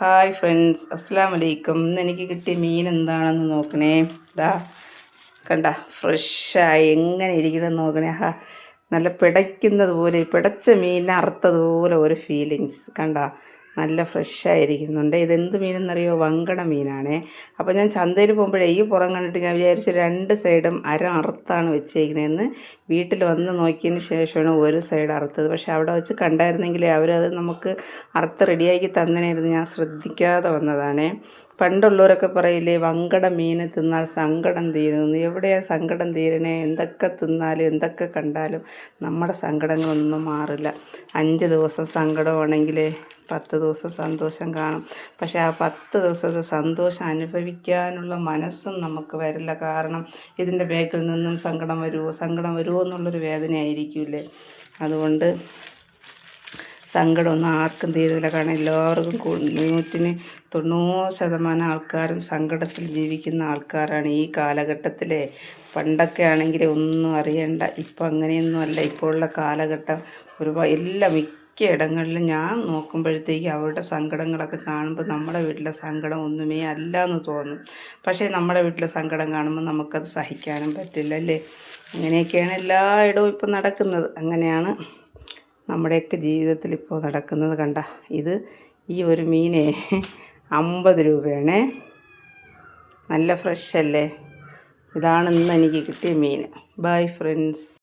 Hi friends, അസ്സലാമു അലൈക്കും. ഇന്ന് എനിക്ക് കിട്ടിയ മീൻ എന്താണെന്ന് നോക്കണേ. ഇതാ കണ്ട, ഫ്രഷായി എങ്ങനെ ഇരിക്കണമെന്ന് നോക്കണേ. നല്ല പിടയ്ക്കുന്നത് പോലെ, പിടച്ച മീനിനെ അറുത്തതുപോലെ ഒരു ഫീലിങ്സ് കണ്ട, നല്ല ഫ്രഷായിരിക്കുന്നുണ്ട്. ഇതെന്ത് മീനെന്നറിയോ? വങ്കട മീനാണേ. അപ്പോൾ ഞാൻ ചന്തയിൽ പോകുമ്പോഴേ ഈ പുറം കണ്ടിട്ട് ഞാൻ വിചാരിച്ച് രണ്ട് സൈഡും അറുത്താണ് വെച്ചേക്കണേന്ന്. വീട്ടിൽ വന്ന് നോക്കിയതിന് ശേഷമാണ് ഒരു സൈഡ് അറുത്തത്. പക്ഷെ അവിടെ വെച്ച് കണ്ടായിരുന്നെങ്കിൽ അവരത് നമുക്ക് അറുത്ത് റെഡിയാക്കി തന്നനായിരുന്നു. ഞാൻ ശ്രദ്ധിക്കാതെ വന്നതാണേ. പണ്ടുള്ളവരൊക്കെ പറയില്ലേ, വങ്കട മീൻ തിന്നാൽ സങ്കടം തീരുന്നു. എവിടെയാണ് സങ്കടം തീരണേ? എന്തൊക്കെ തിന്നാലും എന്തൊക്കെ കണ്ടാലും നമ്മുടെ സങ്കടങ്ങളൊന്നും മാറില്ല. 5 ദിവസം സങ്കടമാണെങ്കിൽ 10 ദിവസം സന്തോഷം കാണും. പക്ഷേ ആ 10 ദിവസത്തെ സന്തോഷം അനുഭവിക്കാനുള്ള മനസ്സും നമുക്ക് വരില്ല. കാരണം ഇതിൻ്റെ ബാക്കിൽ നിന്നും സങ്കടം വരുമോ എന്നുള്ളൊരു വേദനയായിരിക്കില്ലേ. അതുകൊണ്ട് സങ്കടമൊന്നും ആർക്കും തീരില്ല. കാരണം എല്ലാവർക്കും 90% ആൾക്കാരും സങ്കടത്തിൽ ജീവിക്കുന്ന ആൾക്കാരാണ് ഈ കാലഘട്ടത്തിലെ. പണ്ടൊക്കെ ആണെങ്കിൽ ഒന്നും അറിയണ്ട. ഇപ്പം അങ്ങനെയൊന്നും അല്ല. ഇപ്പോൾ ഉള്ള കാലഘട്ടം മിക്ക ഇടങ്ങളിലും ഞാൻ നോക്കുമ്പോഴത്തേക്ക് അവരുടെ സങ്കടങ്ങളൊക്കെ കാണുമ്പോൾ നമ്മുടെ വീട്ടിലെ സങ്കടം ഒന്നുമേ അല്ല എന്ന് തോന്നും. പക്ഷേ നമ്മുടെ വീട്ടിലെ സങ്കടം കാണുമ്പോൾ നമുക്കത് സഹിക്കാനും പറ്റില്ല അല്ലേ. അങ്ങനെയൊക്കെയാണ് എല്ലായിടവും ഇപ്പം നടക്കുന്നത്. അങ്ങനെയാണ് നമ്മുടെയൊക്കെ ജീവിതത്തിൽ ഇപ്പോൾ നടക്കുന്നത്. കണ്ട, ഈ ഒരു മീനെ 50 രൂപയാണേ. നല്ല ഫ്രഷ് അല്ലേ. ഇതാണ് ഇന്ന് എനിക്ക് കിട്ടിയ മീൻ. Bye friends.